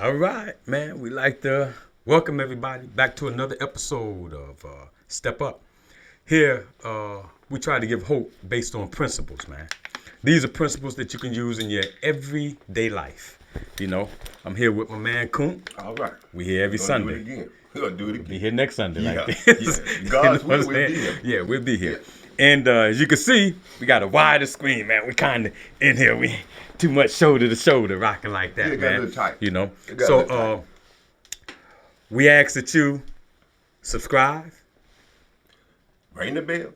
All right, man. We like to welcome everybody back to another episode of Step Up. Here, we try to give hope based on principles, man. These are principles that you can use in your everyday life. You know, I'm here with my man Coon. All right. We here every Sunday. Do it again. We're going to do it again. Be here next Sunday Yeah, like this. yeah. God's You know will, what I'm we'll be saying? here. Yeah, we'll be here. And as you can see, we got a wider screen, man. We kind of in here. We too much shoulder to shoulder rocking like that, Yeah, it got man. a little tight. You know. It got a So little tight. we ask that you subscribe Ring the bell.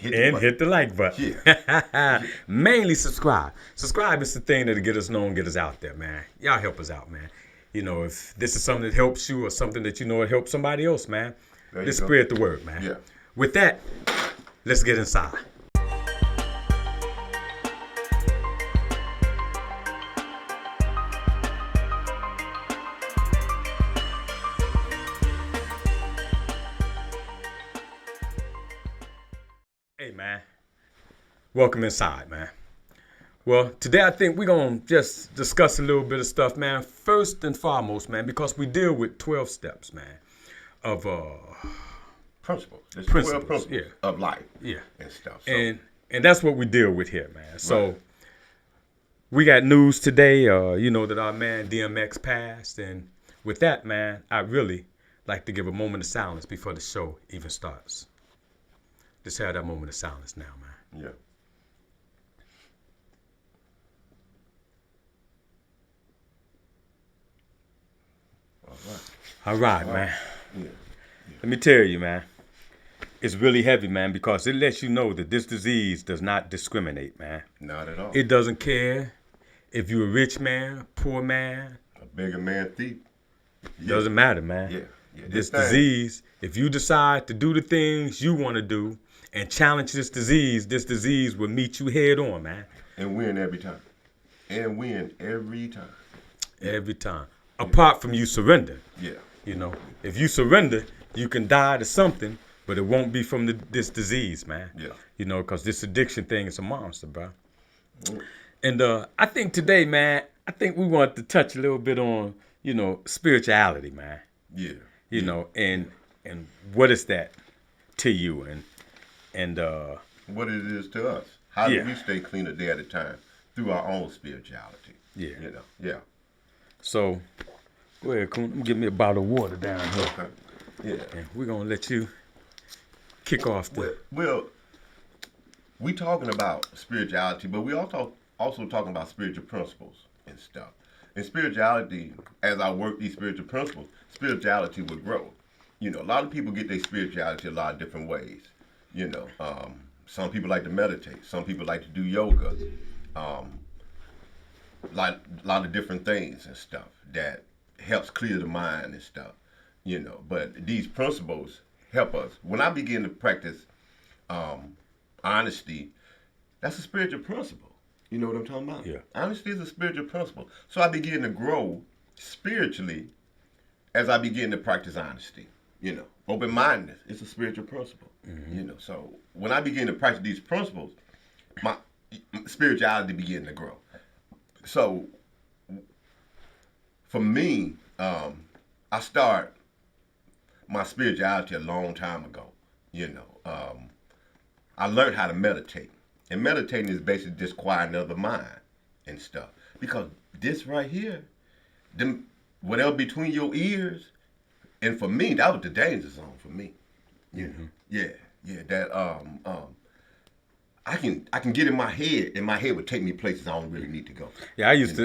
and hit the like button. Yeah. Mainly subscribe. Subscribe is the thing that'll get us known, get us out there, man. Y'all help us out, man. You know, if this is something that helps you or something that you know will help somebody else, man, There let's you go. spread the word, man. Yeah. With that, let's get inside. Hey, man. Welcome inside, man. Well, today I think we're going to just discuss a little bit of stuff, man. First and foremost, man, because we deal with 12 steps, man, of Principles. There's Principles, 12 principles yeah. of life yeah. and stuff. So, And that's what we deal with here, man. So Right. we got news today, you know, that our man DMX passed. And with that, man, I really like to give a moment of silence before the show even starts. Just have that moment of silence now, man. yeah. All right. All right, man. Yeah. Let me tell you, man. It's really heavy, man, because it lets you know that this disease does not discriminate, man. Not at all. It doesn't care if you're a rich man, poor man. A bigger man thief. Yeah. Doesn't matter, man. Yeah. Yeah. This thing. disease, if you decide to do the things you want to do and challenge this disease will meet you head on, man. And win every time. And win every time. Every time. Apart from you surrender. Yeah. You know, if you surrender, you can die to something, but it won't be from this disease, man. Yeah. You know, because this addiction thing is a monster, bro. And I think today, man, I think we want to touch a little bit on, you know, spirituality, man. Yeah. You know, and what is that to you, and What it is to us. How Yeah. do we stay clean a day at a time through our own spirituality? Yeah. You know. Yeah. So go ahead, Coon. Give me a bottle of water down here, Okay. Yeah. and we're gonna let you kick off the. Well, we talking about spirituality, but we also talking about spiritual principles and stuff. And spirituality, as I work these spiritual principles, spirituality will grow. You know, a lot of people get their spirituality a lot of different ways. You know, some people like to meditate. Some people like to do yoga. Like a lot of different things and stuff that helps clear the mind and stuff. You know, but these principles help us. When I begin to practice honesty, that's a spiritual principle. You know what I'm talking about? Yeah. Honesty is a spiritual principle. So I begin to grow spiritually as I begin to practice honesty. You know, open-mindedness, it's a spiritual principle. Mm-hmm. You know, so when I begin to practice these principles, my spirituality begin to grow. So for me, I start my spirituality a long time ago. You know, I learned how to meditate. And meditating is basically just quieting of the mind and stuff. Because this right here, whatever between your ears, and for me, that was the danger zone for me. You know? Yeah. That I can get in my head, and my head would take me places I don't really need to go. Yeah, I used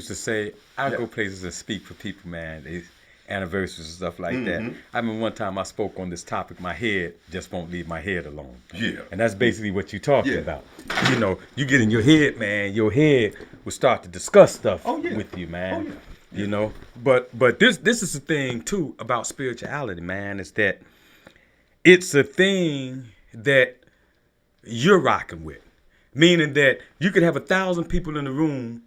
to say I Yeah. go places and speak for people, man. They anniversaries and stuff like that. Mhm. I remember one time I spoke on this topic. My head just won't leave my head alone. Yeah. And that's basically what you're talking Yeah. about. You know, you get in your head, man. Your head will start to discuss stuff Oh, yeah. with you, man. Oh, yeah. You know, but this is the thing too about spirituality, man. Is that it's a thing that you're rocking with, meaning that you could have 1,000 people in the room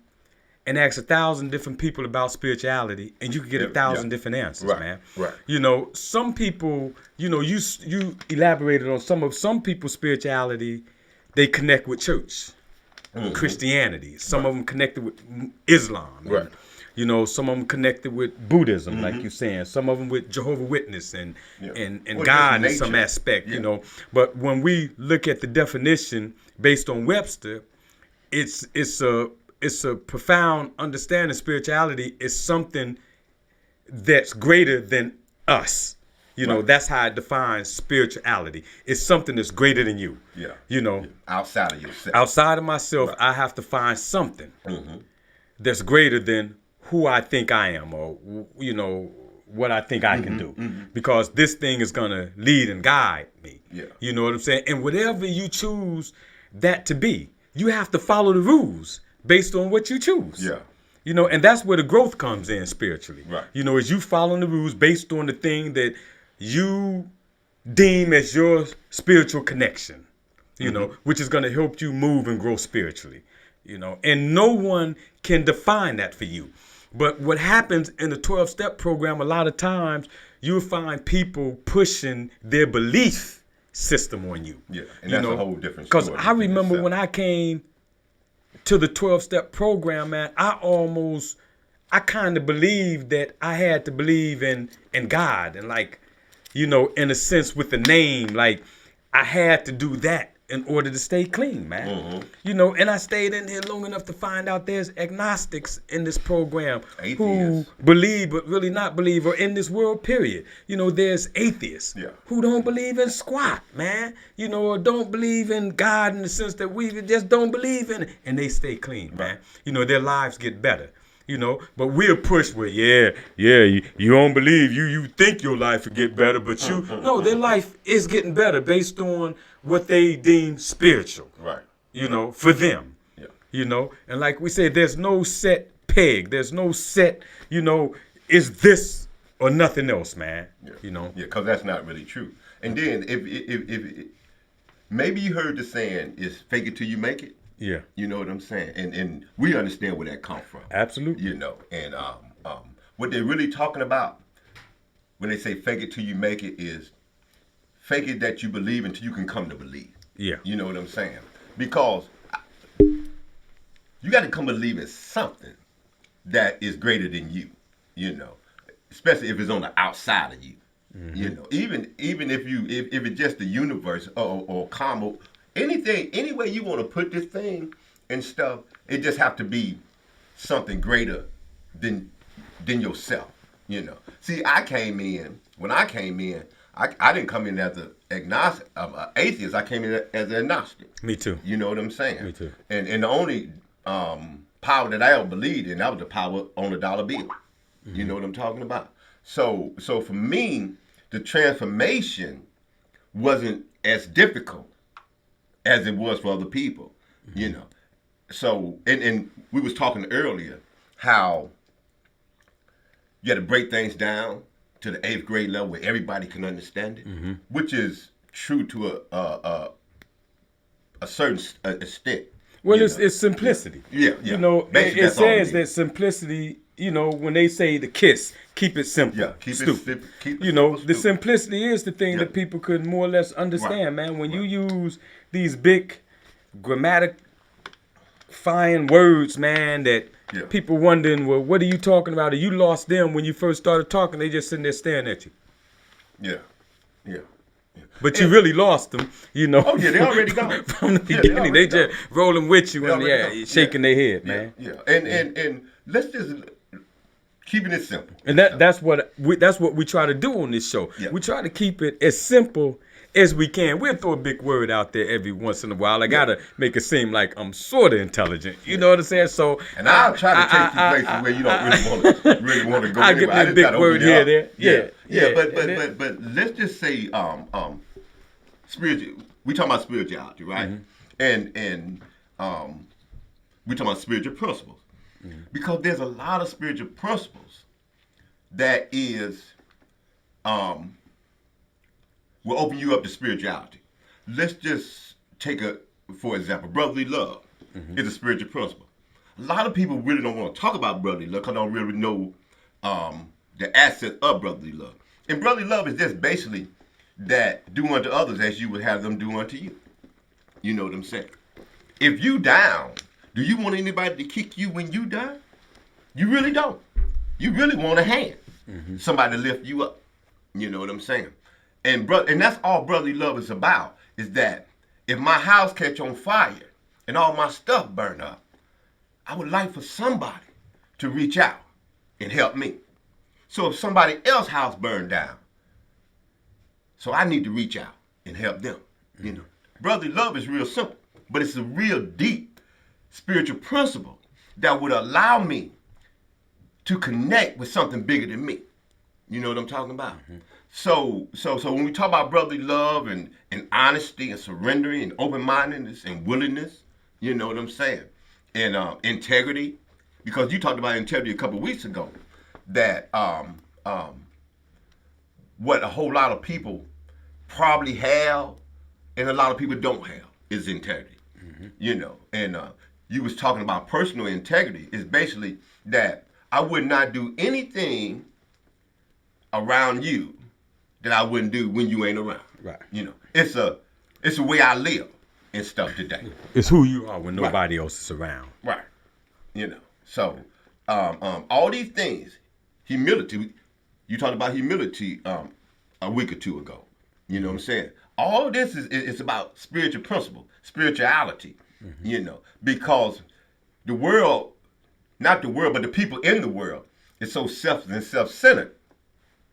and ask 1,000 different people about spirituality, and you could get Yeah, 1,000 yeah. different answers, Right, man. right. You know, some people, you know, you elaborated on some people's spirituality. They connect with church, Christianity. Some of them connected with Islam. Right. You know, some of them connected with Buddhism, like you're saying. Some of them with Jehovah Witness and Yeah. and Or just God in some nature. aspect. You Yeah. know, but when we look at the definition based on Webster, it's a profound understanding. Spirituality is something that's greater than us. You know, Right. that's how it defines spirituality. It's something that's greater than you. Yeah. You know, Yeah. Outside of yourself. outside of myself, Right. I have to find something that's greater than who I think I am, or you know what I think I can do, because this thing is gonna lead and guide me. Yeah. You know what I'm saying? And whatever you choose that to be, you have to follow the rules based on what you choose. Yeah. You know, and that's where the growth comes in spiritually. Right. You know, as you following the rules based on the thing that you deem as your spiritual connection, you know, which is going to help you move and grow spiritually, you know, and no one can define that for you. But what happens in the 12-step program, a lot of times you'll find people pushing their belief system on you. Yeah. And you that's know, a whole different because story. I within remember itself. when I came to the 12-step program, man, I kind of believed that I had to believe in God, and like, you know, in a sense with the name, like I had to do that in order to stay clean, man. You know, and I stayed in here long enough to find out there's agnostics in this program who Atheists. believe but really not believe, or in this world, period. You know, there's atheists Yeah. who don't believe in squat, man. You know, or don't believe in God in the sense that we just don't believe in it, and they stay clean, man. You know, their lives get better. You know, but we're pushed with, you don't believe, you think your life will get better, but no, their life is getting better based on what they deem spiritual, Right. you know, for them. Yeah. You know, and like we said, there's no set peg, there's no set, you know, is this or nothing else, man. Yeah. You know. Yeah, because that's not really true. And then if maybe you heard the saying is fake it till you make it. Yeah. You know what I'm saying? And we understand where that comes from. Absolutely. You know, and what they're really talking about when they say fake it till you make it is fake it that you believe until you can come to believe. Yeah. You know what I'm saying? Because you got to come believe in something that is greater than you. You know, especially if it's on the outside of you. You know, even if it's just the universe or karma, anything, any way you want to put this thing and stuff, it just have to be something greater than yourself. You know. See, when I came in, I didn't come in as an agnostic, atheist. I came in as an agnostic. Me too. You know what I'm saying? Me too. And the only power that I ever believed in, that was the power on the dollar bill. You know what I'm talking about? So for me, the transformation wasn't as difficult as it was for other people. You know. So and we was talking earlier how you had to break things down to the 8th grade level where everybody can understand it, which is true to a certain extent. Well, you it's know. simplicity. Yeah. You know, Basically, it that's all says is. that simplicity, you know, when they say the kiss, keep it simple. Yeah, keep it stupid. simple, keep it You know, simple, the stupid. simplicity is the thing Yeah. that people could more or less understand, Right. man. When you Right. use these big fine words, man, that Yeah. people wondering, well, what are you talking about? Or you lost them when you first started talking. They just sitting there staring at you. Yeah. Yeah. But you really lost them, you know. Oh, yeah, they already gone. From the Yeah, they beginning, they already just gone. rolling with you They and already gone. shaking their head, Yeah. man. Yeah. And let's just keeping it simple. And that's what we try to do on this show. Yeah. We try to keep it as simple as we can. We'll throw a big word out there every once in a while. I gotta make it seem like I'm sort of intelligent. You know what I'm saying? So And I'll try to take you places where you don't really want to go. I'll anyway. get I me a just big try to word open you here, up. there. Yeah. Yeah. But let's just say spiritual. We talking about spirituality, right? And we talking about spiritual principles because there's a lot of spiritual principles that is will open you up to spirituality. Let's just take for example, brotherly love is a spiritual principle. A lot of people really don't want to talk about brotherly love because they don't really know the assets of brotherly love. And brotherly love is just basically that do unto others as you would have them do unto you. You know what I'm saying? If you down, do you want anybody to kick you when you down? You really don't. you really want a hand, somebody to lift you up. You know what I'm saying? And that's all brotherly love is about. Is that if my house catch on fire and all my stuff burn up, I would like for somebody to reach out and help me. So if somebody else's house burned down, so I need to reach out and help them. You know, brotherly love is real simple, but it's a real deep spiritual principle that would allow me to connect with something bigger than me. You know what I'm talking about? So when we talk about brotherly love and honesty and surrendering and open-mindedness and willingness, you know what I'm saying? And integrity, because you talked about integrity a couple of weeks ago, that what a whole lot of people probably have and a lot of people don't have is integrity. You know, and you was talking about personal integrity is basically that I would not do anything around you that I wouldn't do when you ain't around. Right. You know, it's a way I live and stuff today. It's who you are when nobody else is around. Right. You know, so all these things, humility. You talked about humility a week or two ago. You know what I'm saying? All this is about spiritual principle, spirituality. You know, because the world, not the world, but the people in the world is so selfish and self-centered.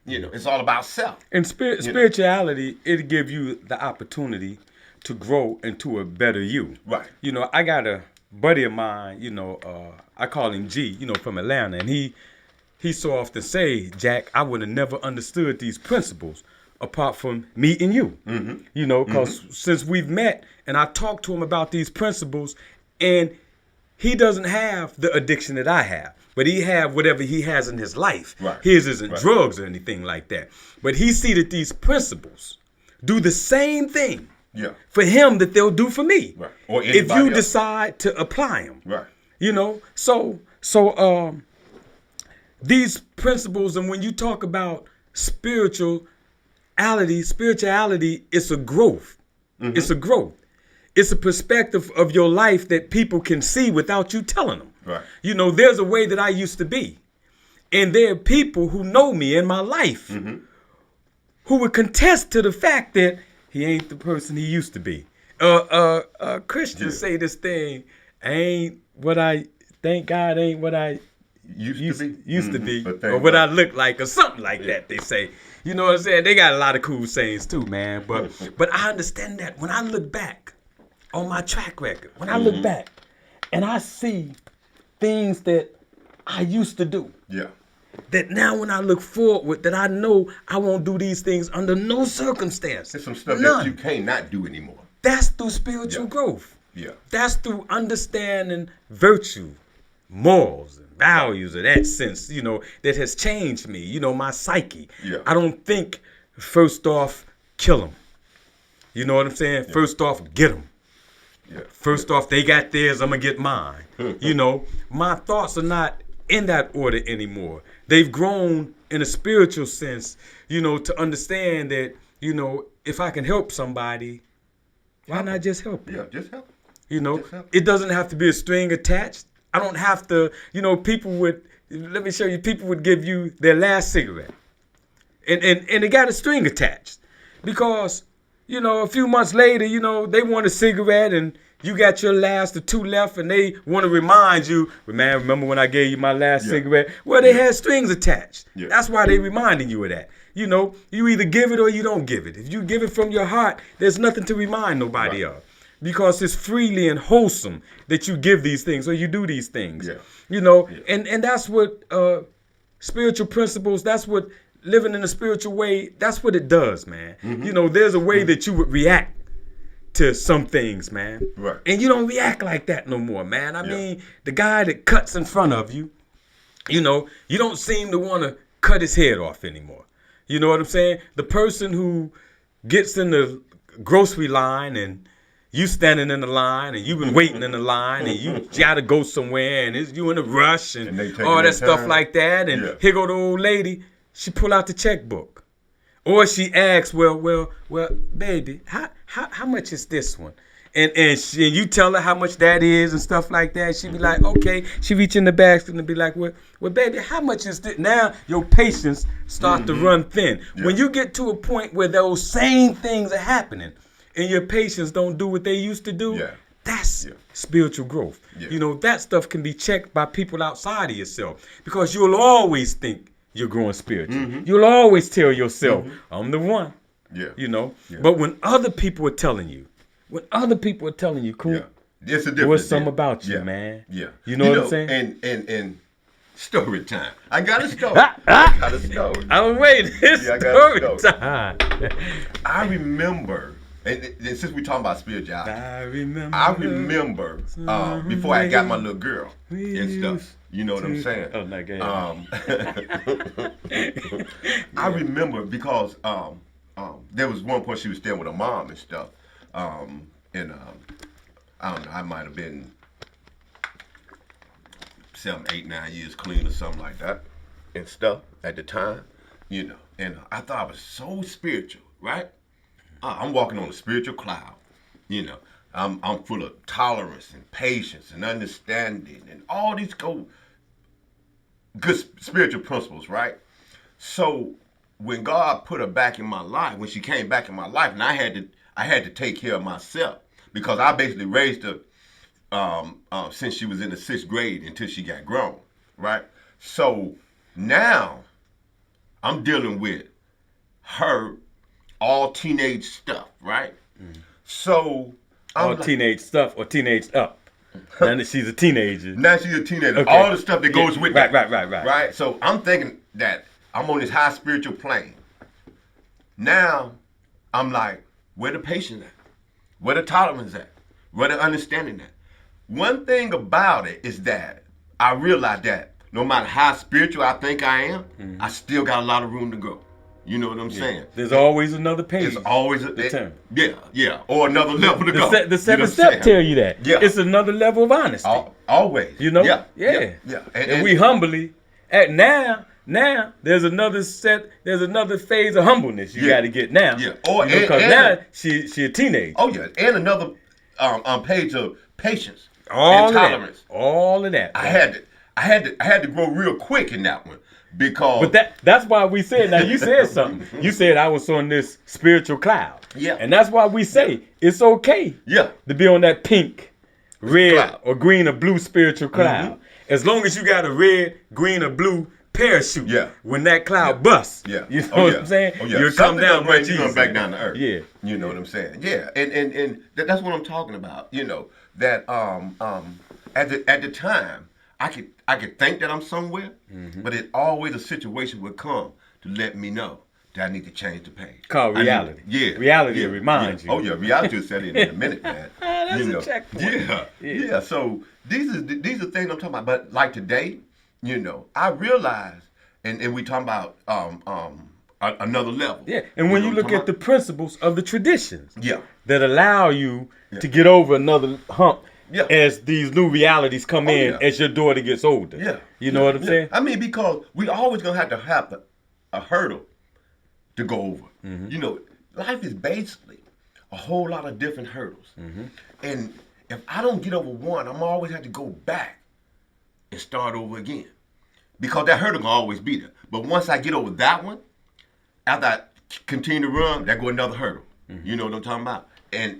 You know, it's all about self. And spirituality, it'll give you the opportunity to grow into a better you. Right. You know, I got a buddy of mine, you know, I call him G, you know, from Atlanta, and he so often say, Jack, I would have never understood these principles apart from meeting you. You know, because since we've met and I talked to him about these principles, and he doesn't have the addiction that I have, but he have whatever he has in his life. Right. His isn't drugs or anything like that. But he see that these principles do the same thing for him that they'll do for me. Right. Or if you else. decide to apply them. Right. You know, so these principles, and when you talk about spirituality, it's a growth. It's a growth. It's a perspective of your life that people can see without you telling them. Right. You know, there's a way that I used to be. And there are people who know me in my life who would contest to the fact that he ain't the person he used to be. Christians say this thing, thank God ain't what I used to be, or what I look like, or something like that, they say. You know what I'm saying? They got a lot of cool sayings too, man. But I understand that when I look back on my track record, when I look back and I see things that I used to do, that now when I look forward with, that I know I won't do these things under no circumstance. There's some stuff that you can't not do anymore. That's through spiritual growth. Yeah. That's through understanding virtue, morals, and values of that sense, you know, that has changed me, you know, my psyche. Yeah. I don't think, first off, kill them. You know what I'm saying? Yeah. First off, get them. Yeah. First off, they got theirs, I'm going to get mine. You know, my thoughts are not in that order anymore. They've grown in a spiritual sense, you know, to understand that, you know, if I can help somebody, why not just help them? Yeah, just help. You know, it doesn't have to be a string attached. I don't have to, you know, people would give you their last cigarette. And it got a string attached. Because, you know, a few months later, you know, they want a cigarette and you got your last or two left and they want to remind you, man, remember when I gave you my last cigarette? Well, they had strings attached. Yeah. That's why they reminding you of that. You know, you either give it or you don't give it. If you give it from your heart, there's nothing to remind nobody of. Because it's freely and wholesome that you give these things or you do these things. Yeah. You know, and that's what spiritual principles, that's what living in a spiritual way, that's what it does, man. You know, there's a way that you would react to some things, man. Right. And you don't react like that no more, man. I mean, the guy that cuts in front of you, you know, you don't seem to want to cut his head off anymore. You know what I'm saying? The person who gets in the grocery line and you standing in the line and you've been waiting in the line and you gotta go somewhere and you in a rush and all that stuff like that. And here go the old lady, she pull out the checkbook. Or she asks, well, baby, how much is this one? and you tell her how much that is and stuff like that. She be like, okay. She reach in the basket and be like, well, baby, how much is this? Now your patience start to run thin. Yeah. When you get to a point where those same things are happening, and your patients don't do what they used to do, Yeah. that's Yeah. spiritual growth. Yeah. You know, that stuff can be checked by people outside of yourself because you'll always think you're growing spiritually. You'll always tell yourself, I'm the one. Yeah. You know, Yeah. but when other people are telling you, cool, Yeah. There's a what's difference. something there. about you, Yeah. man? Yeah. You know what I'm saying? And story time. I got a story. I got a story. I'm waiting. It's Yeah, I got story a story. time. I remember, and since we're talking about spirituality, I remember. before I got my little girl and stuff. You know what I'm saying? Oh, no, go ahead. I remember because there was one point she was staying with her mom and stuff. And I don't know, I might have been 7, 8, 9 years clean or something like that and stuff at the time, you know. And I thought I was so spiritual, right? I'm walking on a spiritual cloud, you know. I'm full of tolerance and patience and understanding and all these good spiritual principles, right? So when God put her back in my life, when she came back in my life, and I had to take care of myself because I basically raised her since she was in the 6th grade until she got grown, right? So now I'm dealing with her all teenage stuff, right? So All teenage stuff or teenage up. Now that she's a teenager. now she's a teenager. Okay. All the stuff that goes with Right, that. right. Right? So I'm thinking that I'm on this high spiritual plane. Now I'm like, where the patience at? Where the tolerance at? Where the understanding at? One thing about it is that I realize that no matter how spiritual I think I am, I still got a lot of room to grow. You know what I'm saying? There's always another page. It's always to turn. Yeah, or another level to go. The You know 7th step what I'm saying? tell you that. Yeah. It's another level of honesty. Always. You know? Yeah. And we humbly at now there's another phase of humbleness you got to get now. Yeah. Because now she a teenager. Oh yeah, and another page of patience All and of tolerance. that. All of that. I had to grow real quick in that one because. But that's why we said. Now you said something. You said I was on this spiritual cloud. Yeah. And that's why we say it's okay. Yeah. To be on that pink, red, Cloud. or green or blue spiritual cloud. As long as you got a red, green, or blue parachute. Yeah. When that cloud busts. Yeah. You know what I'm saying? Oh, yeah. You'll come down much you easier. come back down to earth. Yeah. You know what I'm saying? Yeah. And that's what I'm talking about. You know that at the time I could think that I'm somewhere, but it always a situation would come to let me know that I need to change the page. Called reality. Reality reminds you. Oh yeah, reality will set in a minute, man. That's a checkpoint. Yeah. So these are things I'm talking about. But like today, you know, I realize, and we talking about another level. Yeah, and when you know look what I'm at the principles of the traditions Yeah. that allow you to get over another hump Yeah. as these new realities come in yeah. as your daughter gets older. Yeah. You know what I'm saying? I mean, because we always gonna have a hurdle to go over. You know, life is basically a whole lot of different hurdles. And if I don't get over one, I'm always have to go back and start over again. Because that hurdle will always be there. But once I get over that one, after I continue to run, there go another hurdle. You know what I'm talking about? And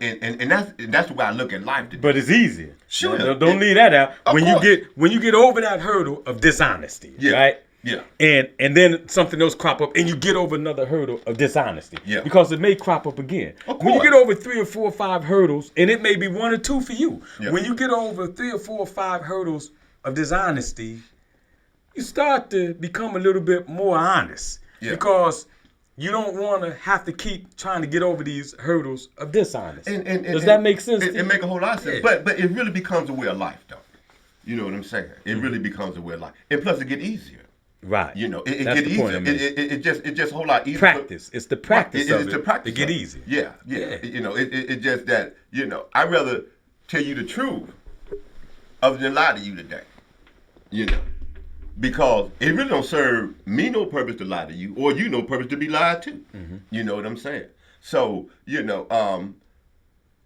that's the way I look at life today. But it's easier. Sure. Don't leave that out. Of When course. you get over that hurdle of dishonesty, Yeah. right? Yeah. And then something else crop up, and you get over another hurdle of dishonesty. Yeah. Because it may crop up again. Of When you course. get over 3 or 4 or 5 hurdles, and it may be 1 or 2 for you. Yeah. When you get over 3 or 4 or 5 hurdles of dishonesty, you start to become a little bit more honest. Yeah. Because you don't want to have to keep trying to get over these hurdles of dishonesty. And Does that make sense? It make a whole lot of sense. Yeah. But it really becomes a way of life, though. You know what I'm saying? It really becomes a way of life. And plus, it get easier. Right. You know, it That's get the point easier. I mean. It just a whole lot easier. Practice. It's the practice of It's it the practice to get of it. easy. Yeah. You know, it just that, you know, I'd rather tell you the truth other than lie to you today. You know. Because it really don't serve me no purpose to lie to you, or you no purpose to be lied to. You know what I'm saying? So, you know,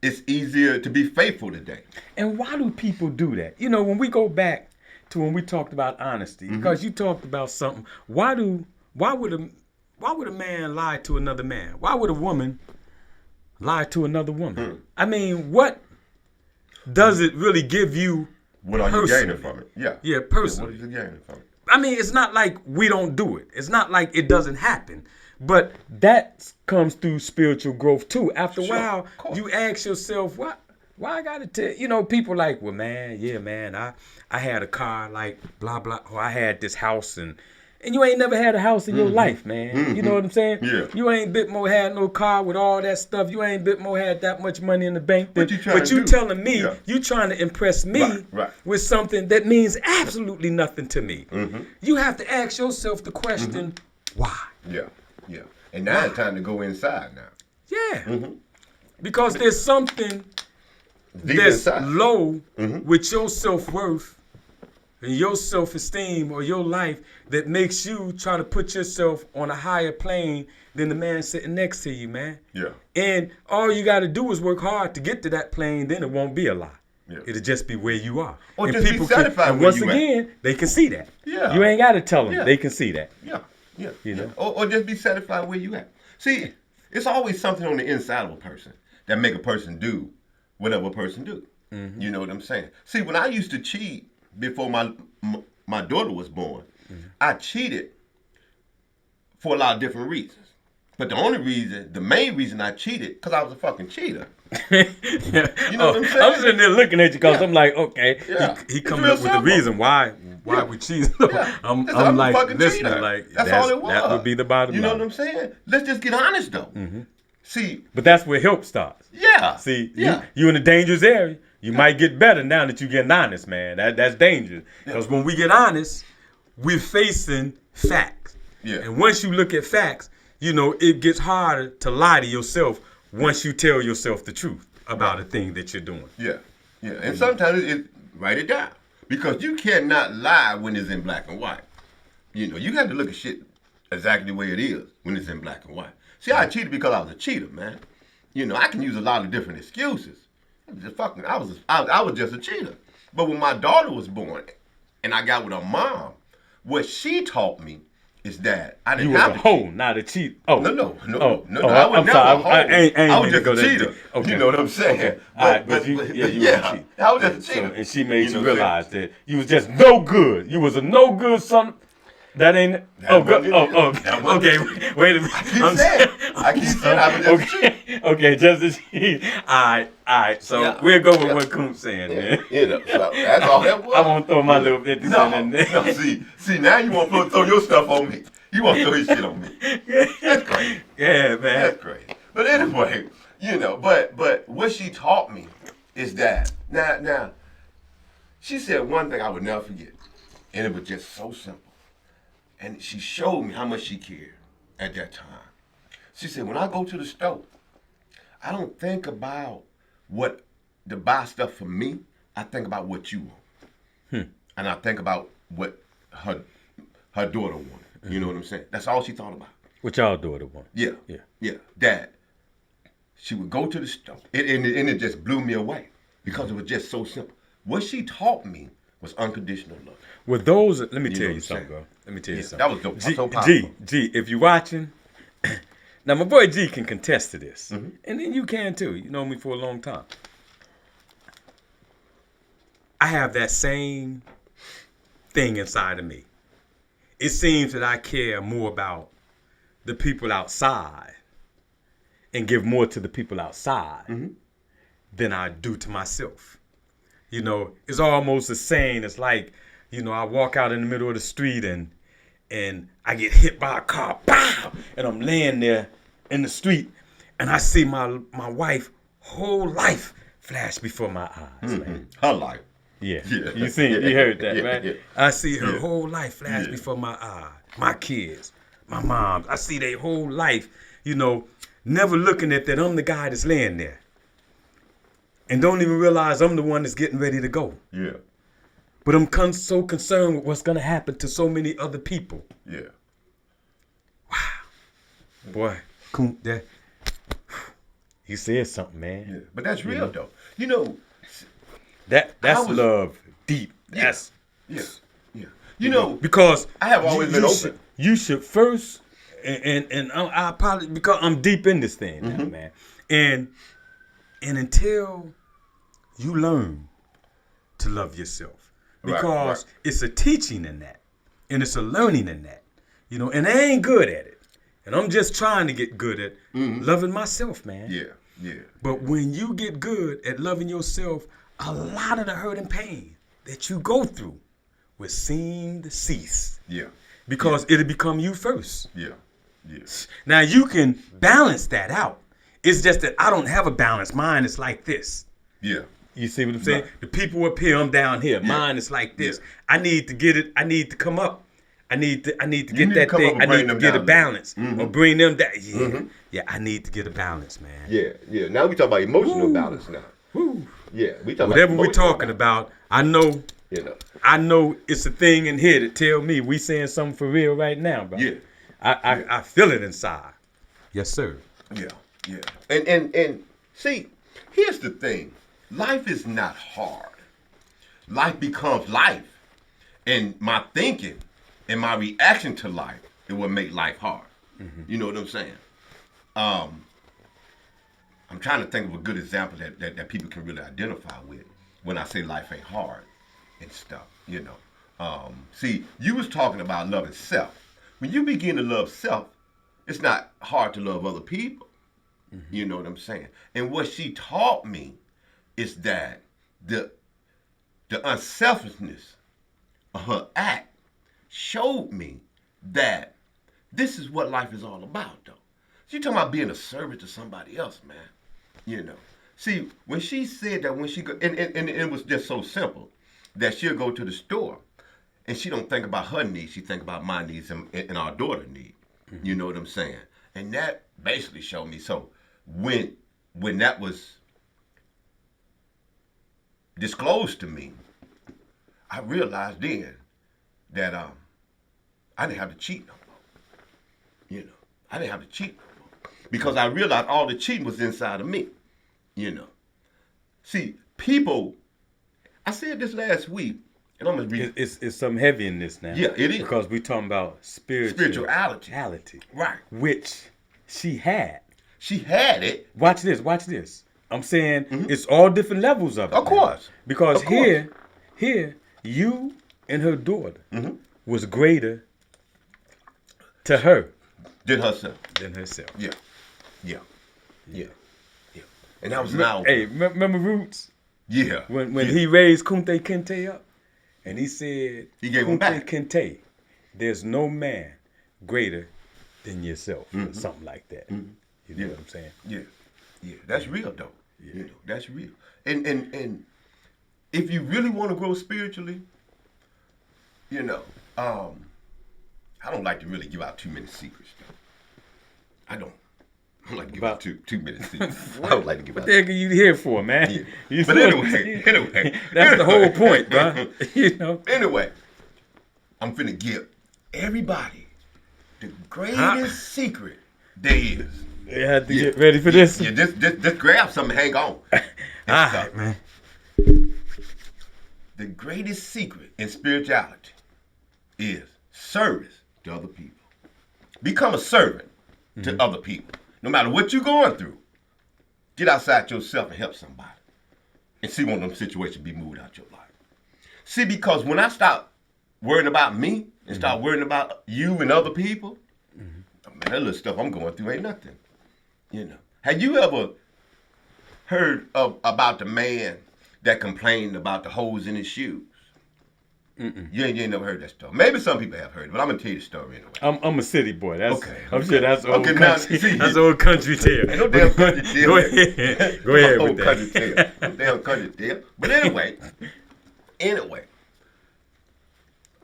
it's easier to be faithful today. And why do people do that? You know, when we go back to when we talked about honesty, because you talked about something. Why would a man lie to another man? Why would a woman lie to another woman? I mean, what does it really give you? What are you personally? gaining from it? Yeah. Yeah, personally. What are you gaining from it? I mean, it's not like we don't do it. It's not like it doesn't happen. But that comes through spiritual growth too. After a while, you ask yourself, why I gotta tell you know, people like, well, man, yeah, man, I had a car like blah blah, or I had this house, and you ain't never had a house in your life, man. You know what I'm saying? Yeah. You ain't bit more had no car with all that stuff. You ain't bit more had that much money in the bank. What you trying but to you do? telling me Yeah. you trying to impress me Right. with something that means absolutely nothing to me. You have to ask yourself the question, why? Yeah. Yeah. And now it's time to go inside now. Yeah. Because there's something Deep that's inside. low with your self-worth and your self-esteem or your life that makes you try to put yourself on a higher plane than the man sitting next to you, man. Yeah. And all you got to do is work hard to get to that plane, then it won't be a lie. Yeah. It'll just be where you are. Or and just be people satisfied and where once you at. again, they can see that. Yeah. You ain't got to tell them. Yeah. They can see that. Yeah. Yeah. You know? Or just be satisfied where you at. See, it's always something on the inside of a person that make a person do whatever a person do. You know what I'm saying? See, when I used to cheat before my daughter was born, I cheated for a lot of different reasons. But the main reason I cheated, because I was a fucking cheater. You know what I'm saying? I'm sitting there looking at you because Yeah. I'm like, okay, Yeah. he It's coming real up with the simple. reason why Yeah. we cheat. Yeah. I'm Listen, I'm a like fucking listening, cheater. like That's all it was. that would be the bottom You know line. what I'm saying? Let's just get honest though. See, But that's where help starts. yeah. See, yeah. you in a dangerous area. You might get better now that you getting honest, man. That's dangerous. Because when we get honest, we're facing facts. Yeah. And once you look at facts, you know, it gets harder to lie to yourself once you tell yourself the truth about a thing that you're doing. Yeah, yeah, and sometimes write it down because you cannot lie when it's in black and white. You know, you have to look at shit exactly the way it is when it's in black and white. See, I cheated because I was a cheater, man. You know, I can use a lot of different excuses. I was just a cheater. But when my daughter was born, and I got with her mom, what she taught me is that I didn't You was have a to hoe, cheat. not a cheat. Oh, No. Oh, I was I'm never sorry. a hoe. I ain't I was mean to just go a that cheater. deep. Okay. You know what I'm saying? Okay. All right, but you was yeah, a cheat. I was just a So, cheater. and she made you know what I'm realize that you was just no good. You was a no good son. That ain't. wasn't it. Okay. Wait a minute. I keep saying I was just a cheater. Okay, just a cheat. All right. So Yeah. we'll go with what Coop's saying, man. You know, so that's all that was. I won't throw my little 50 cent in there. No, see, now you want to throw your stuff on me. You want to throw his shit on me. That's crazy. Yeah, man. That's crazy. But anyway, you know, but what she taught me is that now she said one thing I would never forget, and it was just so simple. And she showed me how much she cared at that time. She said, when I go to the store, I don't think about what to buy stuff for me. I think about what you want. And I think about what her daughter wanted. You know what I'm saying? That's all she thought about. What y'all daughter want? Yeah. Dad, she would go to the store. And it just blew me away because it was just so simple. What she taught me was unconditional love. With those, let me You tell know you what something, I'm bro. Let me tell you something. That was dope. So powerful. G, if you're watching, now my boy G can contest to this. And then you can too. You know me for a long time. I have that same thing inside of me. It seems that I care more about the people outside and give more to the people outside than I do to myself. You know, it's almost the same. It's like, you know, I walk out in the middle of the street and I get hit by a car, pow, and I'm laying there in the street and I see my wife whole life flash before my eyes, man. Her life. Yeah. Yeah. You heard that, Yeah. right? Yeah. I see her whole life flash Yeah. before my eyes. My kids, my mom. I see their whole life, you know, never looking at that I'm the guy that's laying there. And don't even realize I'm the one that's getting ready to go. Yeah. But I'm so concerned with what's going to happen to so many other people. You said something, man. Yeah. But that's real know. though. You know, That's I was love deep. yeah, That's yeah, yeah. You know, because I have always been open. You should first, and I probably because I'm deep in this thing now, man. And until you learn to love yourself, because Right. it's a teaching in that, and it's a learning in that, And I ain't good at it, and I'm just trying to get good at loving myself, man. Yeah, yeah. But when you get good at loving yourself, a lot of the hurt and pain that you go through will seem to cease. Yeah. Because it'll become you first. Yeah. Yeah. Now you can balance that out. It's just that I don't have a balance. Mine is like this. Yeah. You see what I'm saying? Right. The people up here, I'm down here. Yeah. Mine is like this. Yeah. I need to get it. I need to come up. I need to need get to that come up thing. and I bring need to them get a down. balance or bring them down. Yeah. Mhm. Yeah, I need to get a balance, man. Yeah. Yeah. Now we talk about emotional balance now. Woo. Yeah. We talk Whatever about we're emotional talking balance. about, I know. You know. I know it's a thing in here that tell me we saying something for real right now, bro. Yeah. I feel it inside. Yes, sir. Yeah. Yeah. And see, here's the thing. Life is not hard. Life becomes life. And my thinking and my reaction to life, it will make life hard. You know what I'm saying? I'm trying to think of a good example that people can really identify with when I say life ain't hard and stuff, See, you was talking about loving self. When you begin to love self, it's not hard to love other people. You know what I'm saying? And what she taught me is that the unselfishness of her act showed me that this is what life is all about, though. She talking about being a servant to somebody else, man. See, when she said that, when she go, and it was just so simple that she'll go to the store and she don't think about her needs. She think about my needs and our daughter's need. You know what I'm saying? And that basically showed me. So when that was disclosed to me, I realized then that I didn't have to cheat no more. I didn't have to cheat no more because I realized all the cheating was inside of me. See, people. I said this last week, and I'm gonna read. It's something heavy in this now. Yeah, it is because we talking about spirituality, right? Which she had. She had it. Watch this. I'm saying it's all different levels of it. Of course. Because here, you and her daughter was greater to her than herself. Yeah. And that was now. Hey, remember Roots? Yeah. When he raised Kunte Kinte up, and he said, he gave him back. Kinte, there's no man greater than yourself, or something like that. You know what I'm saying? Yeah. That's real though. Yeah. That's real. And if you really want to grow spiritually, I don't like to really give out too many secrets though. I don't like to give out too many secrets. I don't like to give out. What the heck are you here for, man? Yeah. But anyway. That's the whole point, bro. Anyway, I'm finna give everybody the greatest secret there is. You have to get ready for this? Yeah, just grab something, hang on. All right, man. The greatest secret in spirituality is service to other people. Become a servant to other people. No matter what you're going through, get outside yourself and help somebody. And see one of them situations be moved out your life. See, because when I stop worrying about me and start worrying about you and other people, man, that little stuff I'm going through ain't nothing. Have you ever heard about the man that complained about the holes in his shoes? You ain't never heard that story. Maybe some people have heard it, but I'm gonna tell you the story anyway. I'm a city boy. That's okay. I'm sure that's old country. Now, that's old country tale. Ain't no damn country tale. Go ahead with that. Country tale. No damn country tale. But anyway,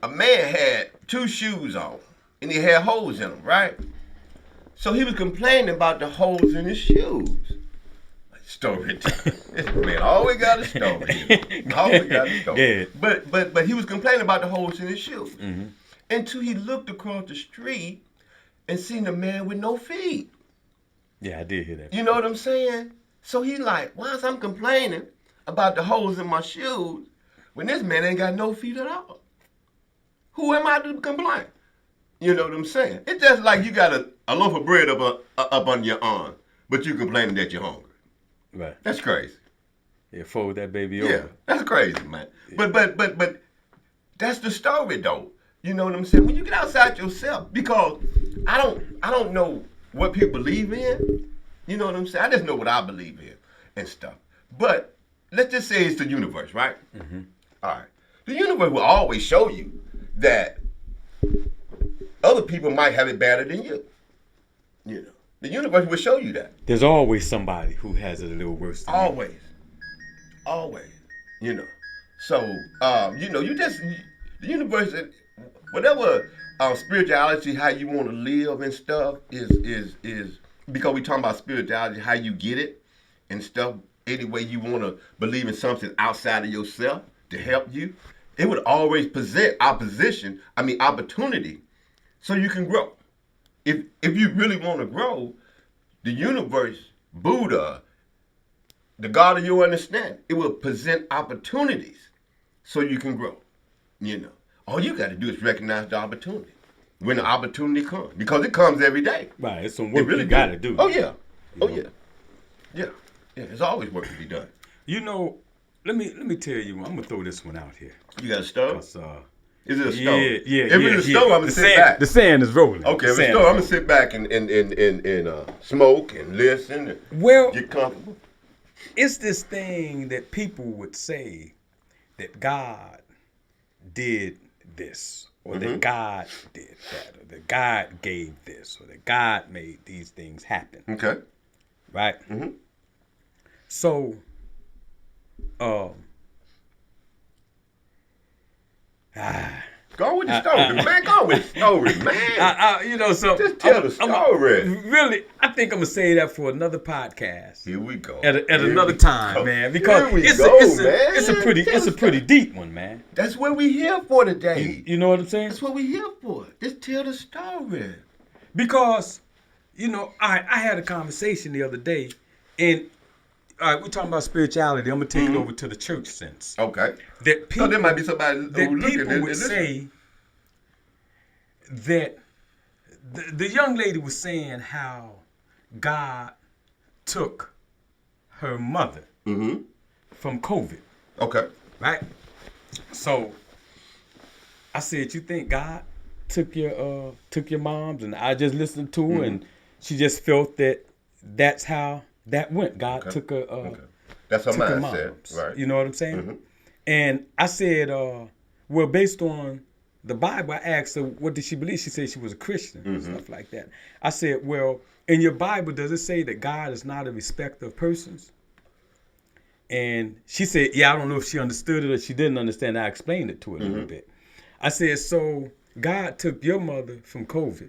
a man had two shoes on, and he had holes in them, right? So he was complaining about the holes in his shoes. Story time. This man always got a story. Always got a story. Yeah. But he was complaining about the holes in his shoes. Until he looked across the street and seen a man with no feet. Yeah, I did hear that. You know what I'm saying? So he like, why is I'm complaining about the holes in my shoes when this man ain't got no feet at all? Who am I to complain? You know what I'm saying? It's just like you got a loaf of bread up under your arm, but you complaining that you're hungry. Right. That's crazy. Yeah, fold that baby Yeah, over. that's crazy, man. Yeah. But that's the story though. You know what I'm saying? When you get outside yourself, because I don't know what people believe in. You know what I'm saying? I just know what I believe in and stuff. But let's just say it's the universe, right? Mm-hmm. All right. The universe will always show you that other people might have it better than you. You know, the universe will show you that. There's always somebody who has it a little worse than Always. Always. You know. So, you know, the universe, whatever spirituality, how you want to live and stuff is because we talking about spirituality, how you get it and stuff, any way you want to believe in something outside of yourself to help you, it would always present opportunity so you can grow. If you really want to grow, the universe, Buddha, the God of your understanding, it will present opportunities so you can grow. You know, all you got to do is recognize the opportunity when the opportunity comes, because it comes every day. Right, it's some work you got to do. Oh yeah, yeah. There's always work to be done. You know, let me tell you, I'm gonna throw this one out here. You got a stove? Is it a stove? Yeah. If it's a stove, I'm gonna sit back. The sand is rolling. Okay, if it's a stove, I'm gonna sit back and smoke and listen and get comfortable. It's this thing that people would say that God did this, or that God did that, or that God gave this, or that God made these things happen. Okay. Right? Mm-hmm. So, go with the story, man. Go with the story, man. You know, so just tell the story. Really, I think I'm gonna say that for another podcast. Here we go. At another time, man, because it's a pretty deep one, man. That's what we here for today. You know what I'm saying? That's what we here for. Just tell the story. Because, you know, I had a conversation the other day, and all right, we're talking about spirituality. I'm gonna take it over to the church sense. Okay. That people, so there might be somebody who people would say that the young lady was saying how God took her mother from COVID. Okay. Right. So I said, you think God took your moms? And I just listened to her, and she just felt that that's how that went. God took her. That's her mindset, right? You know what I'm saying? And I said, well, based on the Bible, I asked her, what did she believe? She said she was a Christian and stuff like that. I said, well, in your Bible, does it say that God is not a respecter of persons? And she said, yeah, I don't know if she understood it or she didn't understand. I explained it to her a little bit. I said, so God took your mother from COVID.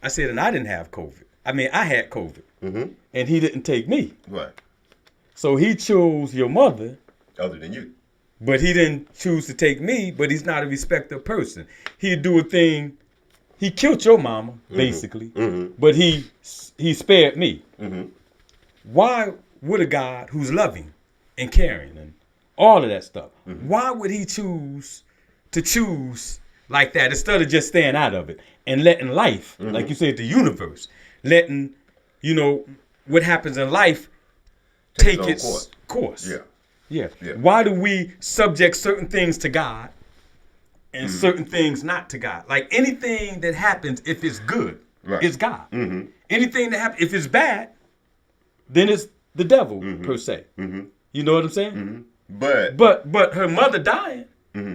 I said, and I didn't have COVID. I mean, I had COVID. And he didn't take me. Right. So he chose your mother. Other than you. But he didn't choose to take me, but he's not a respecter of person. He'd do a thing. He killed your mama, basically. But he spared me. Why would a God who's loving and caring and all of that stuff, why would he choose like that instead of just staying out of it and letting life, like you said, the universe, letting, you know, what happens in life take its course. Yeah. Why do we subject certain things to God and certain things not to God? Like anything that happens, if it's good, it's God. Anything that happens, if it's bad, then it's the devil per se. You know what I'm saying? But her mother dying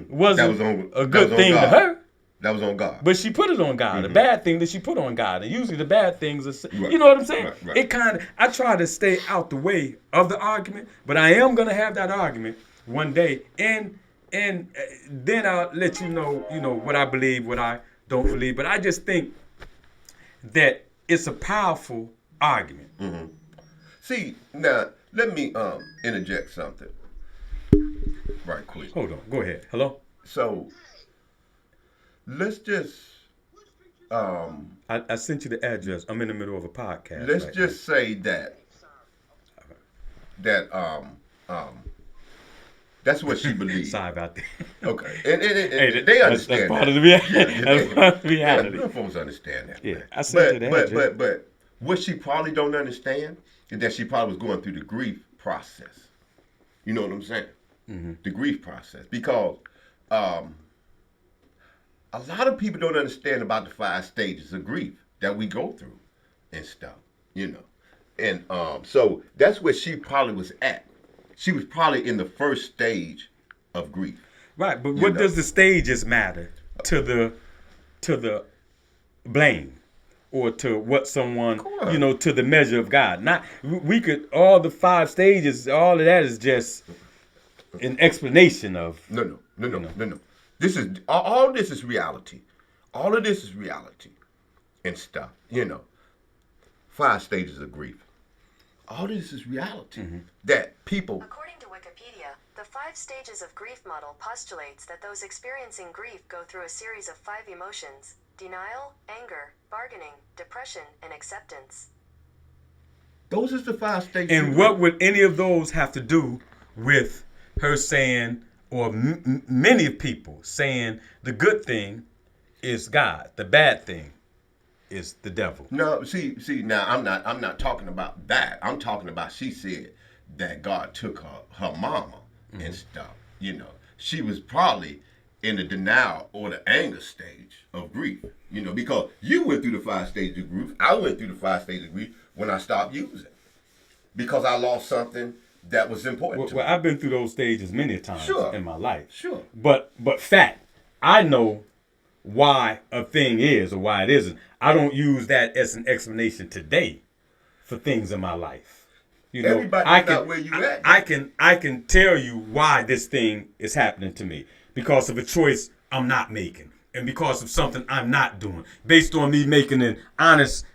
wasn't a good thing to her. That was on God. But she put it on God. The bad thing that she put on God. And usually the bad things are, you know what I'm saying? Right. It kind of, I try to stay out the way of the argument, but I am going to have that argument one day. And then I'll let you know, what I believe, what I don't believe. But I just think that it's a powerful argument. See, now, let me interject something right quick. Hold on. Go ahead. Hello? So, let's just I sent you the address. I'm in the middle of a podcast Let's right just say that that's what she now. believed. Sorry about that. Okay, and Hey, they that's understand part of that. the Yeah, reality. yeah, That's part of the yeah. reality. Them folks understand that, Yeah, man. I sent you But the but address. but but what she probably don't understand is that she probably was going through the grief process. You know what I'm saying? The grief process, because um, a lot of people don't understand about the 5 stages of grief that we go through and stuff. You know, and so that's where she probably was at. She was probably in the first stage of grief. Right, but You what know, does the stages matter to the blame or to what someone, course. to the measure of God? Not we could all the 5 stages. All of that is just an explanation of No, no, no, you no, know. no, no. This is all. This is reality. All of this is reality and stuff. 5 stages of grief. All this is reality that people. According to Wikipedia, the 5 stages of grief model postulates that those experiencing grief go through a series of 5 emotions: denial, anger, bargaining, depression, and acceptance. Those is the 5 stages. And of what grief. would any of those have to do with her saying, or many people saying, the good thing is God, the bad thing is the devil? No, see. Now I'm not talking about that. I'm talking about she said that God took her mama and stuff. She was probably in the denial or the anger stage of grief. Because you went through the 5 stages of grief. I went through the 5 stages of grief when I stopped using, because I lost something that was important Well, to well, me. I've been through those stages many times Sure. in my life. Sure. But fact, I know why a thing is or why it isn't. I don't use that as an explanation today for things in my life. Everybody's I not can where you at. I can tell you why this thing is happening to me because of a choice I'm not making and because of something I'm not doing based on me making an honest,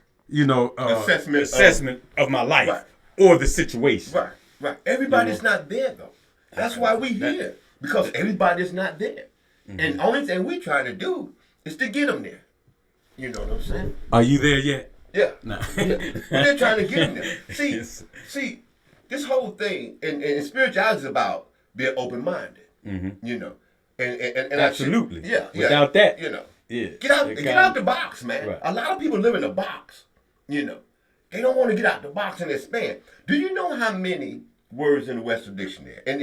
assessment of my life Right. or the situation. Right. Everybody's not there though. That's why we here, because everybody's not there. And the only thing we trying to do is to get them there. You know what I'm saying? Are you there yet? Yeah. No. Yeah. We're trying to get them there. See, this whole thing and spirituality is about being open minded. You know, and Absolutely. yeah. Without that, Yeah. Get out the box, man. Right. A lot of people live in a box. They don't want to get out the box and expand. Do you know how many words in the Webster Dictionary? And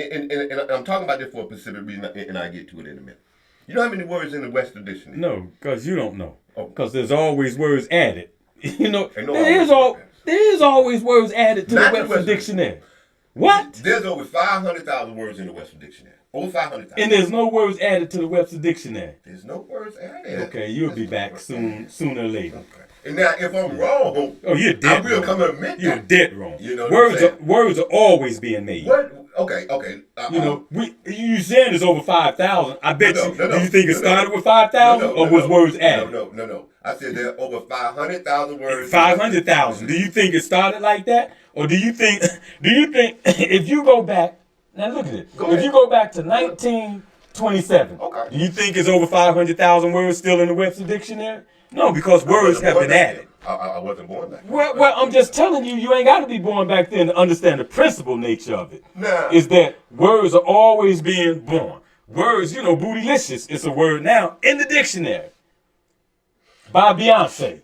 I'm talking about this for a specific reason, and I get to it in a minute. You know how many words in the Webster Dictionary? No, because you don't know. Oh. Because there's always words added. Ain't no There is always words added to Not the the Webster Webster Dictionary. What? There's over 500,000 words in the Webster Dictionary. Over 500,000. And there's no words added to the Webster Dictionary. There's no words added. Okay, you'll be There's no back words soon, added. sooner or later. Okay. And now, if I'm wrong, Oh, you're dead I will wrong. come and admit You're that. dead wrong. You know what I'm saying? Words are always being made. What? Okay. You saying it's over 5,000. I bet No, you. no, no, Do you think it no, started no. with 5,000 or was words added? No. I said there are over 500,000 words. 500,000. Do you think it started like that, or do you think if you go back now, look at it. Go If ahead. you go back to 1927, Okay. do you think it's over 500,000 words still in the Webster Dictionary? No, because words have been added. I wasn't born back then. Well, I'm just telling you, you ain't got to be born back then to understand the principal nature of it. Nah. Is that words are always being born. Words, bootylicious, it's a word now in the dictionary by Beyonce.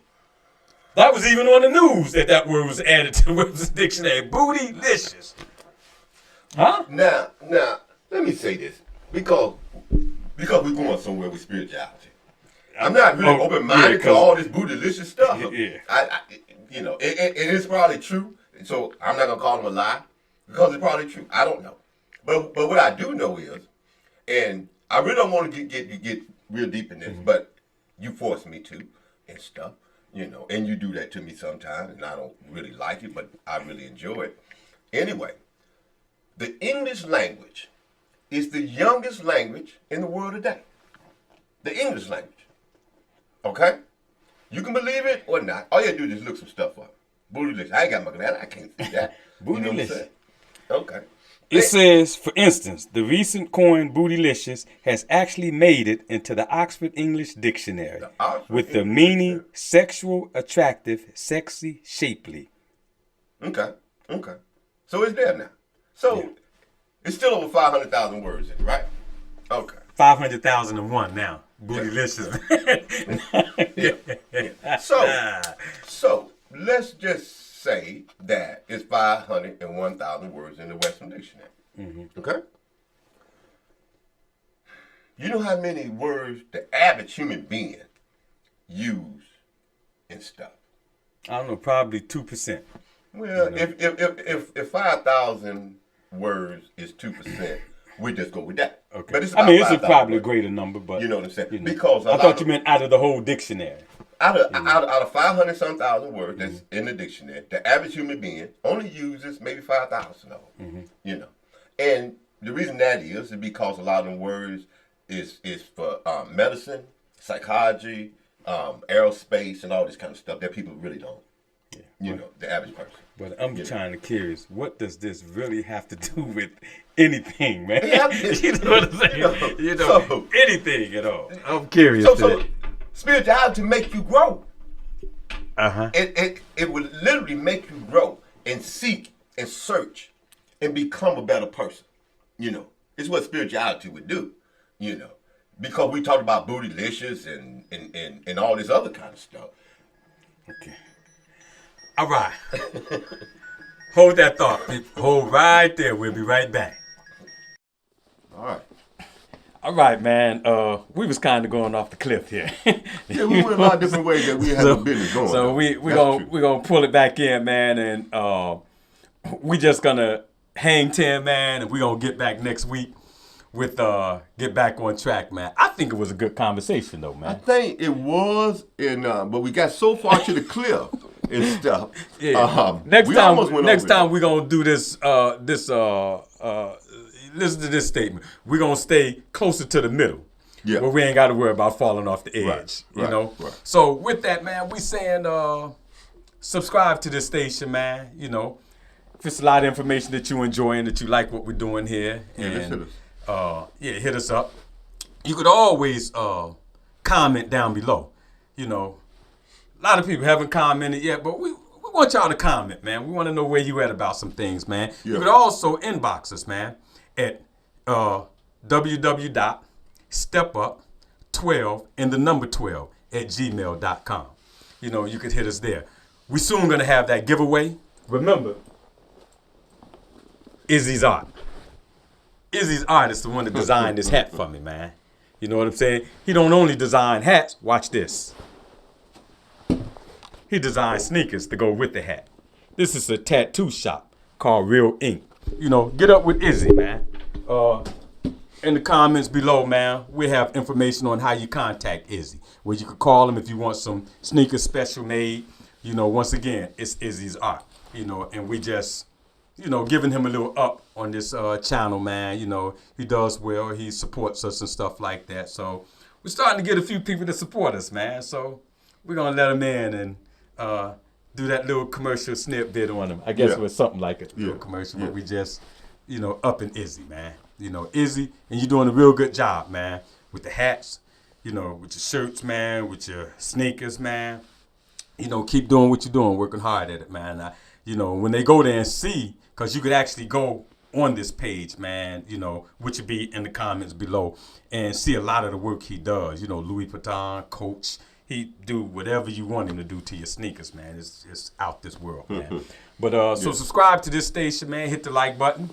That was even on the news that word was added to the Webster Dictionary. Bootylicious. Huh? Now, let me say this. Because we're going somewhere with spirituality. I'm not really open-minded to all this bootylicious stuff. Yeah. And it's probably true. So I'm not gonna call them a lie because it's probably true. I don't know, but what I do know is, and I really don't want to get real deep in this, but you force me to and stuff, and you do that to me sometimes, and I don't really like it, but I really enjoy it. Anyway, the English language is the youngest language in the world today. The English language. Okay? You can believe it or not. All you have to do is just look some stuff up. Bootylicious. I ain't got my glasses. I can't see that. You know what I'm Bootylicious. saying? Okay. It says, for instance, the recent coin bootylicious has actually made it into the Oxford English Dictionary The Oxford with the English meaning Dictionary. sexual, attractive, sexy, shapely. Okay. Okay. So it's there now. So it's still over 500,000 words in it, right? Okay. 500,001 now. Bootylicious. Yeah. So let's just say that it's 501,000 words in the Western Dictionary. Okay. You know how many words the average human being use in stuff? I don't know, probably 2%. Well, if 5,000 words is 2%, we just go with that. Okay. But it's I about mean, it's 5,000 probably a words. greater number, but You know what I'm saying? you know. Because I thought you meant out of the whole dictionary. out of 500 some thousand words that's in the dictionary, the average human being only uses maybe 5,000 of them. You know, and the reason that is because a lot of them words is for medicine, psychology, aerospace, and all this kind of stuff that people really don't. You know, the average person. But I'm trying to curious, what does this really have to do with anything, man? You know what I'm saying? You know, so- anything at all. I'm curious. So spirituality make you grow. Uh-huh. It would literally make you grow and seek and search and become a better person. You know, it's what spirituality would do. You know, because we talked about bootylicious and all this other kind of stuff. Okay. All right. Hold that thought, people. Hold right there. We'll be right back. All right. All right, man. We was kind of going off the cliff here. Yeah, we went a lot of different ways that we had no business going. So we're gonna pull it back in, man, and we just gonna hang 10, man, and we're gonna get back next week with get back on track, man. I think it was a good conversation though, I man. think it was, but we got so far to the cliff and stuff. Yeah. Next time we're gonna do this listen to this statement. We're gonna stay closer to the middle. Yeah. Where we ain't gotta worry about falling off the edge. You know? Right. So with that, man, we saying subscribe to this station, man. You know, if it's a lot of information that you enjoying, that you like what we're doing here. Yeah, and hit us. hit us up. You could always comment down below. You know, a lot of people haven't commented yet, but we want y'all to comment, man. We want to know where you at about some things, man. Yeah. You could also inbox us, man, at www.stepup12 and the number 12 at gmail.com. You know, you could hit us there. We soon gonna have that giveaway. Remember, Izzy's art. Izzy's art is the one that designed this hat for me, man. You know what I'm saying? He don't only design hats. Watch this. He designed sneakers to go with the hat. This is a tattoo shop called Real Ink. You know, get up with Izzy, man. In the comments below, man, we have information on how you contact Izzy. Where you could call him if you want some sneakers special made. You know, once again, it's Izzy's art. You know, and we just, you know, giving him a little up on this channel, man. You know, he does well. He supports us and stuff like that. So we're starting to get a few people to support us, man. So we're going to let him in and do that little commercial snip bit on him. I guess it was something like a little commercial, but we just, you know, upping Izzy, man. You know, Izzy, and you're doing a real good job, man, with the hats, you know, with your shirts, man, with your sneakers, man. You know, keep doing what you're doing, working hard at it, man. You know, when they go there and see, because you could actually go on this page, man, you know, which would be in the comments below, and see a lot of the work he does. You know, Louis Vuitton, Coach, he do whatever you want him to do to your sneakers, man. It's out this world, man. But so subscribe to this station, man. Hit the like button.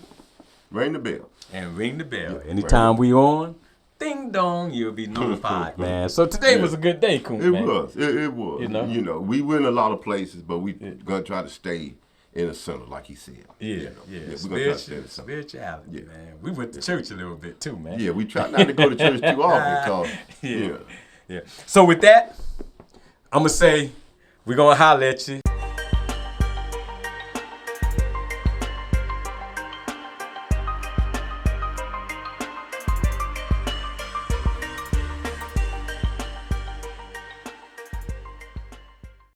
Ring the bell. And ring the bell. Anytime we on, ding dong, you'll be notified, man. So today was a good day, Coon. It was. It was. You know? We went a lot of places, but we gonna try to stay in the center, like he said. Yeah. We're gonna try to stay in the center. Spirituality, man. We went to church a little bit too, man. Yeah, we try not to go to church too often, because Yeah. So with that, I'm gonna say we're gonna holler at you.